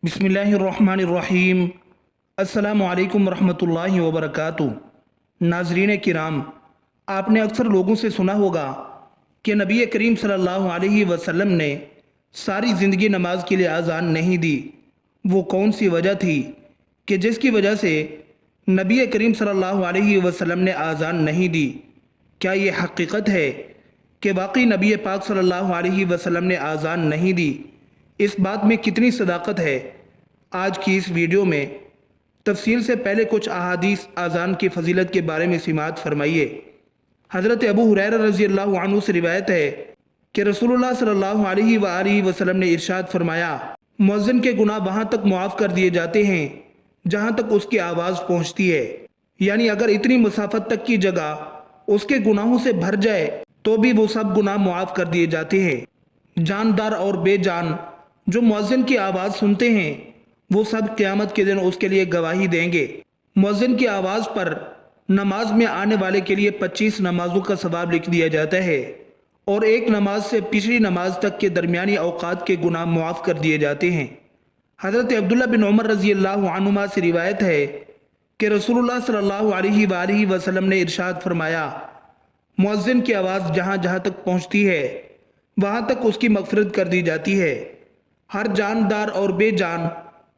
बिस्मिल्लाहिर्रहमानिर्रहीम। अस्सलामु अलैकुम रहमतुल्लाहि व बरकातुहू। नाज़रीन किराम, आपने अक्सर लोगों से सुना होगा कि नबी करीम सल्लल्लाहु अलैहि वसल्लम ने सारी ज़िंदगी नमाज के लिए आज़ान नहीं दी। वो कौन सी वजह थी कि जिसकी वजह से नबी करीम सल्लल्लाहु अलैहि वसल्लम ने आज़ान नहीं दी? क्या ये हकीकत है कि वाकई नबी पाक सल्लल्लाहु अलैहि वसल्लम ने आज़ान नहीं दी? इस बात में कितनी सदाकत है? आज की इस वीडियो में तफसील से पहले कुछ अहादीस आज़ान की फ़जीलत के बारे में सिमात फरमाइए। हज़रत अबू हुरैरा रज़ी अल्लाहु अन्हु से रिवायत है कि रसूलुल्लाह सल्लल्लाहु अलैहि वसल्लम ने इरशाद फरमाया, मुअज़्ज़िन के गुनाह वहाँ तक मुआफ़ कर दिए जाते हैं जहाँ तक उसकी आवाज़ पहुँचती है। यानी अगर इतनी मसाफत तक की जगह उसके गुनाहों से भर जाए तो भी वो सब गुनाह मुआफ़ कर दिए जाते हैं। जानदार और बेजान जो मुअज़्ज़िन की आवाज़ सुनते हैं वो सब क़यामत के दिन उसके लिए गवाही देंगे। मुअज़्ज़िन की आवाज़ पर नमाज में आने वाले के लिए 25 नमाजों का सवाब लिख दिया जाता है और एक नमाज से पिछली नमाज तक के दरमियानी औकात के गुनाह मुआफ़ कर दिए जाते हैं। हज़रत अब्दुल्ला बिन उमर रज़ी अल्लाहु अन्हुमा से रिवायत है कि रसूलुल्लाह सल्लल्लाहु अलैहि वसल्लम ने इरशाद फरमाया, मुअज़्ज़िन की आवाज़ जहाँ जहाँ तक पहुँचती है वहाँ तक उसकी मग़फ़िरत कर दी जाती है। हर जानदार और बेजान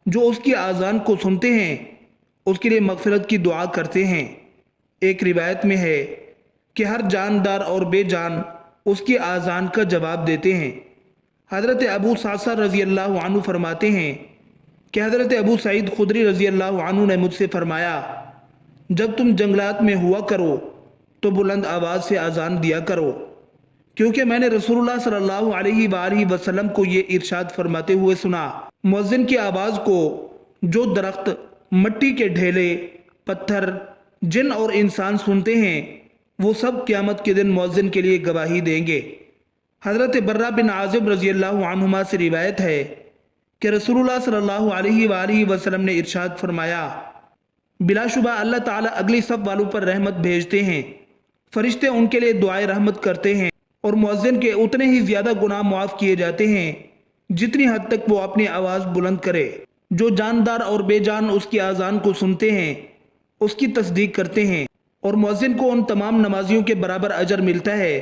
जो उसकी आज़ान को सुनते हैं उसके लिए मग़फ़िरत की दुआ करते हैं। एक रिवायत में है कि हर जानदार और बेजान उसकी आज़ान का जवाब देते हैं। हज़रत अबू सासा रज़ी अल्लाहु अन्हु फरमाते हैं कि हज़रत अबू सईद खुदरी रज़ी अल्लाहु अन्हु ने मुझसे फरमाया, जब तुम जंगलात में हुआ करो तो बुलंद आवाज़ से आज़ान दिया करो, क्योंकि मैंने रसूलुल्लाह सल्लल्लाहु अलैहि वसल्लम को ये इरशाद फरमाते हुए सुना, मुअज़्ज़िन की आवाज़ को जो दरख्त, मट्टी के ढेले, पत्थर, जिन और इंसान सुनते हैं वो सब क़यामत के दिन मुअज़्ज़िन के लिए गवाही देंगे। हज़रत बर्रा बिन आज़िब रज़ी अल्लाहु अन्हुमा से रिवायत है कि रसूलुल्लाह सल्लल्लाहु अलैहि वसल्लम ने इरशाद फरमाया, बिलाशुबा अल्लाह ताला अगली सब वालों पर रहमत भेजते हैं, फरिश्ते उनके लिए दुआए रहमत करते हैं और मुअज़्ज़िन के उतने ही ज़्यादा गुनाह मुआफ़ किए जाते हैं जितनी हद तक वो अपनी आवाज़ बुलंद करे। जो जानदार और बेजान उसकी आज़ान को सुनते हैं उसकी तस्दीक करते हैं और मुअज़्ज़िन को उन तमाम नमाजियों के बराबर अजर मिलता है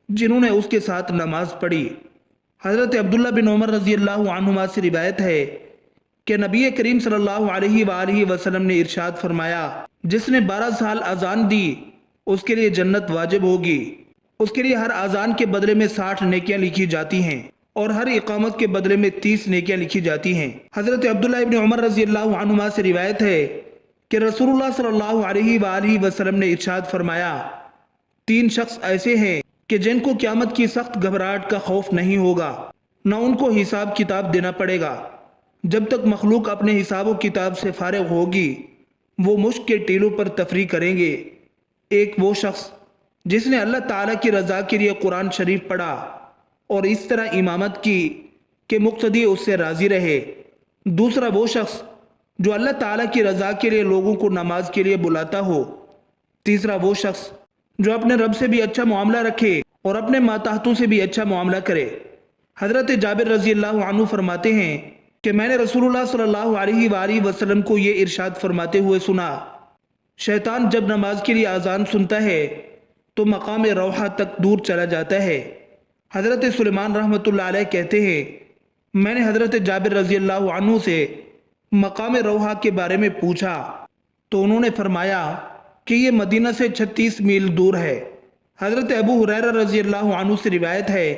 जिन्होंने उसके साथ नमाज पढ़ी। हज़रत अब्दुल्ला बिन उमर रज़ी अल्लाहु अन्हुमा से रिवायत है कि नबी करीम सल्लल्लाहु अलैहि वसल्लम ने इरशाद फरमाया, जिसने 12 साल अजान दी उसके लिए जन्नत वाजिब होगी। उसके लिए हर अजान के बदले में 60 नेकियां लिखी जाती हैं और हर इकामत के बदले में 30 नेकियां लिखी जाती हैं। हज़रत अब्दुल्ला इब्न उमर रज़ी अल्लाहु अन्हुमा से रिवायत है कि रसूलुल्लाह सल्लल्लाहु अलैहि वसल्लम ने इरशाद फरमाया, 3 शख्स ऐसे हैं कि जिनको क़यामत की सख्त घबराहट का खौफ नहीं होगा, न उनको हिसाब किताब देना पड़ेगा। जब तक मखलूक अपने हिसाब व किताब से फारिग होगी वो मुश्क के टीलों पर तफरीह करेंगे। एक वो शख्स जिसने अल्लाह ताला की रज़ा के लिए कुरान शरीफ पढ़ा और इस तरह इमामत की कि मुक्तदी उससे राज़ी रहे। दूसरा वो शख्स जो अल्लाह ताला की रज़ा के लिए लोगों को नमाज के लिए बुलाता हो। तीसरा वो शख्स जो अपने रब से भी अच्छा मामला रखे और अपने माताहतों से भी अच्छा मामला करे। हज़रत जाबिर रज़ी अल्लाहु अन्हु फरमाते हैं कि मैंने रसूलुल्लाह सल्लल्लाहु अलैहि वसल्लम को ये इरशाद फरमाते हुए सुना, शैतान जब नमाज के लिए आज़ान सुनता है तो मकाम रौहा तक दूर चला जाता है। हज़रत सुलेमान रहमतुल्लाह अलैह कहते हैं, मैंने हज़रत जाबिर रज़ी अल्लाहु अन्हु से मकाम रौहा के बारे में पूछा तो उन्होंने फरमाया कि ये मदीना से 36 मील दूर है। हज़रत अबू हुरैरा रज़ी अल्लाहु अन्हु से रिवायत है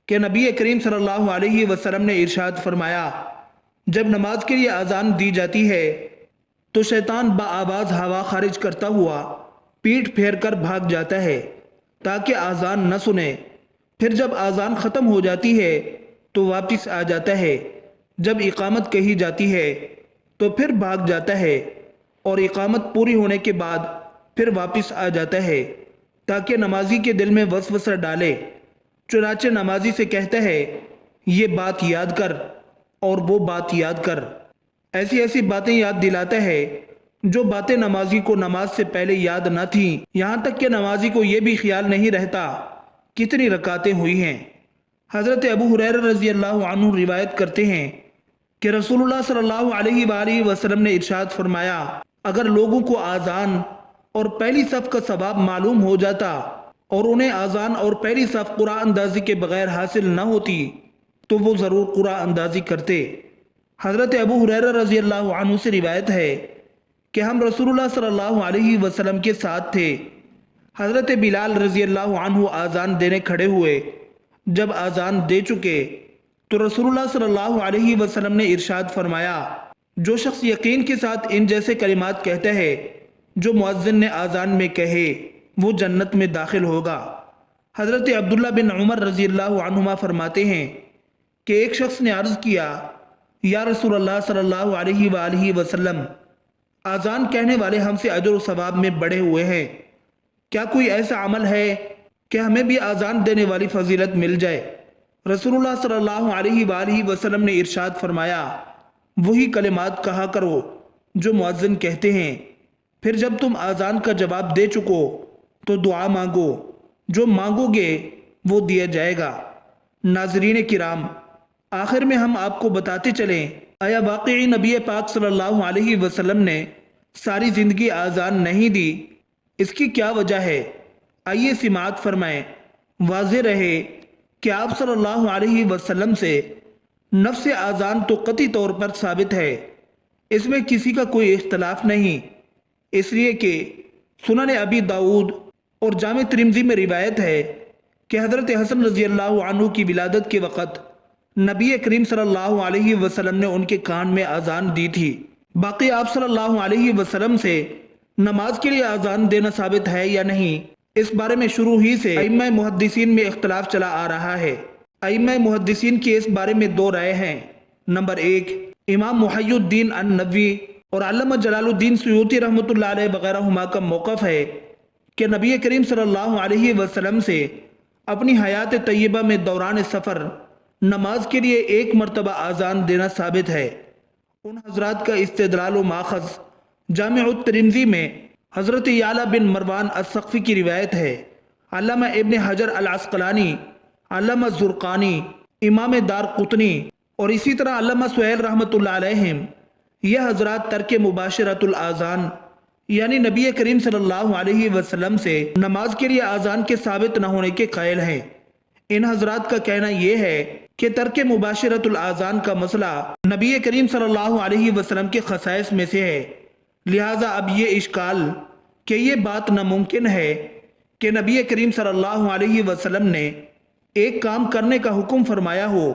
कि नबी करीम सल्लल्लाहु अलैहि वसल्लम ने इरशाद फरमाया, जब नमाज के लिए आज़ान दी जाती है तो शैतान बाआवाज़ हवा खारिज करता हुआ पीठ फेर कर भाग जाता है ताकि आज़ान न सुने। फिर जब आज़ान ख़त्म हो जाती है तो वापस आ जाता है। जब इकामत कही जाती है तो फिर भाग जाता है और इकामत पूरी होने के बाद फिर वापस आ जाता है ताकि नमाजी के दिल में वसवसा डाले। चुनाचे नमाजी से कहता है, ये बात याद कर और वो बात याद कर। ऐसी ऐसी बातें याद दिलाता है जो बातें नमाजी को नमाज से पहले याद न थीं, यहाँ तक कि नमाजी को ये भी ख्याल नहीं रहता कितनी रकातें हुई हैं। हज़रत अबू हुरैरा रज़ी अल्लाहु अन्हु रिवायत करते हैं کہ رسول اللہ صلی اللہ علیہ وآلہ وسلم نے ارشاد فرمایا، اگر لوگوں کو آذان اور پہلی صف کا ثواب معلوم ہو جاتا اور انہیں آذان اور پہلی صف قرآن اندازی کے بغیر حاصل نہ ہوتی تو وہ ضرور قرآن اندازی کرتے۔ حضرت ابو ہریرہ رضی اللہ عنہ سے روایت ہے کہ ہم رسول اللہ صلی اللہ علیہ وسلم کے ساتھ تھے۔ حضرت بلال رضی اللہ عنہ آذان دینے کھڑے ہوئے۔ جب آذان دے چکے تو رسول اللہ صلی اللہ علیہ وسلم نے ارشاد فرمایا، جو شخص یقین کے ساتھ ان جیسے کلمات کہتا ہے جو مؤذن نے آذان میں کہے وہ جنت میں داخل ہوگا۔ حضرت عبداللہ بن عمر رضی اللہ عنہما فرماتے ہیں کہ ایک شخص نے عرض کیا، یا رسول اللہ صلی اللہ علیہ وآلہ وسلم، آذان کہنے والے ہم سے اجر و ثواب میں بڑھے ہوئے ہیں، کیا کوئی ایسا عمل ہے کہ ہمیں بھی آذان دینے والی فضیلت مل جائے؟ رسول اللہ صلی اللہ علیہ وآلہ وسلم نے ارشاد فرمایا، وہی کلمات کہا کرو جو مؤذن کہتے ہیں، پھر جب تم آذان کا جواب دے چکو تو دعا مانگو، جو مانگو گے وہ دیا جائے گا۔ ناظرین کرام، آخر میں ہم آپ کو بتاتے چلیں، آیا واقعی نبی پاک صلی اللہ علیہ وسلم نے ساری زندگی آذان نہیں دی؟ اس کی کیا وجہ ہے؟ آئیے سماعت فرمائیں۔ واضح رہے کہ آپ صلی اللہ علیہ وسلم سے نفس آذان تو قطعی طور پر ثابت ہے، اس میں کسی کا کوئی اختلاف نہیں، اس لیے کہ سنن ابی داؤد اور جامع ترمذی میں روایت ہے کہ حضرت حسن رضی اللہ عنہ کی ولادت کے وقت نبی کریم صلی اللہ علیہ وسلم نے ان کے کان میں آذان دی تھی۔ باقی آپ صلی اللہ علیہ وسلم سے نماز کے لیے آذان دینا ثابت ہے یا نہیں، اس بارے میں شروع ہی سے ائمہ محدثین میں اختلاف چلا آ رہا ہے۔ ائمہ محدثین کی اس بارے میں دو رائے ہیں۔ نمبر 1، امام محی الدین النووی اور علامہ جلال الدین سیوطی رحمۃ اللہ علیہ وغیرہ ہما کا موقف ہے کہ نبی کریم صلی اللہ علیہ وسلم سے اپنی حیات طیبہ میں دوران سفر نماز کے لیے ایک مرتبہ آذان دینا ثابت ہے۔ ان حضرات کا استدلال و ماخذ جامع الترمذی میں حضرت یعلا بن مروان الثقفی کی روایت ہے۔ علامہ ابن حجر العسقلانی، علامہ زرقانی، امام دار قطنی اور اسی طرح علامہ سہیل رحمۃ اللہ علیہم، یہ حضرات ترک مباشرت الاذان یعنی نبی کریم صلی اللہ علیہ وسلم سے نماز کے لیے آذان کے ثابت نہ ہونے کے قائل ہیں۔ ان حضرات کا کہنا یہ ہے کہ ترک مباشرت الاذان کا مسئلہ نبی کریم صلی اللہ علیہ وسلم کے خصائص میں سے ہے، لہٰذا اب یہ اشکال کہ یہ بات ناممکن ہے کہ نبی کریم صلی اللہ علیہ وسلم نے ایک کام کرنے کا حکم فرمایا ہو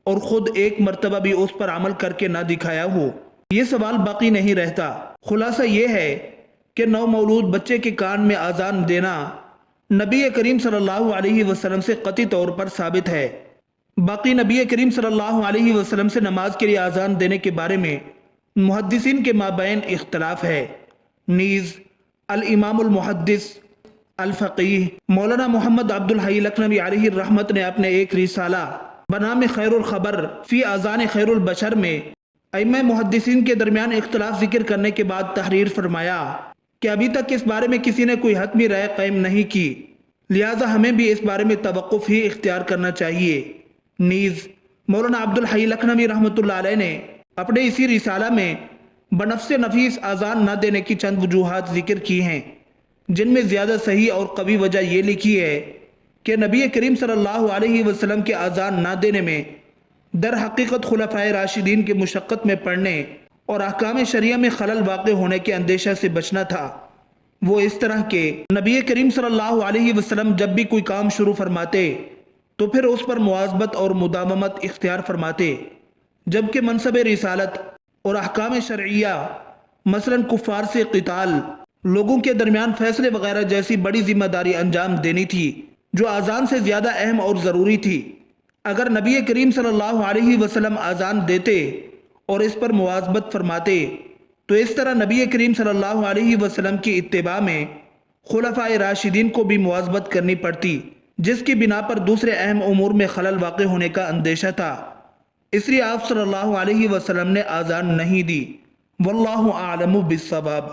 اور خود ایک مرتبہ بھی اس پر عمل کر کے نہ دکھایا ہو، یہ سوال باقی نہیں رہتا۔ خلاصہ یہ ہے کہ نو مولود بچے کے کان میں آذان دینا نبی کریم صلی اللہ علیہ وسلم سے قطعی طور پر ثابت ہے۔ باقی نبی کریم صلی اللہ علیہ وسلم سے نماز کے لیے آذان دینے کے بارے میں محدثین کے مابین اختلاف ہے۔ نیز الامام المحدث الفقیہ مولانا محمد عبد الحی لکھنوی علیہ الرحمت نے اپنے ایک رسالہ بنام خیر الخبر فی اذان خیر البشر میں ائمہ محدثین کے درمیان اختلاف ذکر کرنے کے بعد تحریر فرمایا کہ ابھی تک اس بارے میں کسی نے کوئی حتمی رائے قائم نہیں کی، لہٰذا ہمیں بھی اس بارے میں توقف ہی اختیار کرنا چاہیے۔ نیز مولانا عبد الحی لکھنوی رحمۃ اللہ علیہ نے اپنے اسی رسالہ میں بنفس نفیس آذان نہ دینے کی چند وجوہات ذکر کی ہیں، جن میں زیادہ صحیح اور قوی وجہ یہ لکھی ہے کہ نبی کریم صلی اللہ علیہ وسلم کے آذان نہ دینے میں در حقیقت خلفائے راشدین کے مشقت میں پڑنے اور احکام شریعہ میں خلل واقع ہونے کے اندیشہ سے بچنا تھا۔ وہ اس طرح کہ نبی کریم صلی اللہ علیہ وسلم جب بھی کوئی کام شروع فرماتے تو پھر اس پر مواظبت اور مداومت اختیار فرماتے، جبکہ منصب رسالت اور احکام شرعیہ مثلا کفار سے قتال، لوگوں کے درمیان فیصلے وغیرہ جیسی بڑی ذمہ داری انجام دینی تھی جو آذان سے زیادہ اہم اور ضروری تھی۔ اگر نبی کریم صلی اللہ علیہ وسلم آذان دیتے اور اس پر مواظبت فرماتے تو اس طرح نبی کریم صلی اللہ علیہ وسلم کی اتباع میں خلفائے راشدین کو بھی مواظبت کرنی پڑتی، جس کی بنا پر دوسرے اہم امور میں خلل واقع ہونے کا اندیشہ تھا۔ اس لیے آپ صلی اللہ علیہ وسلم نے آذان نہیں دی۔ واللہ اعلم بالصواب۔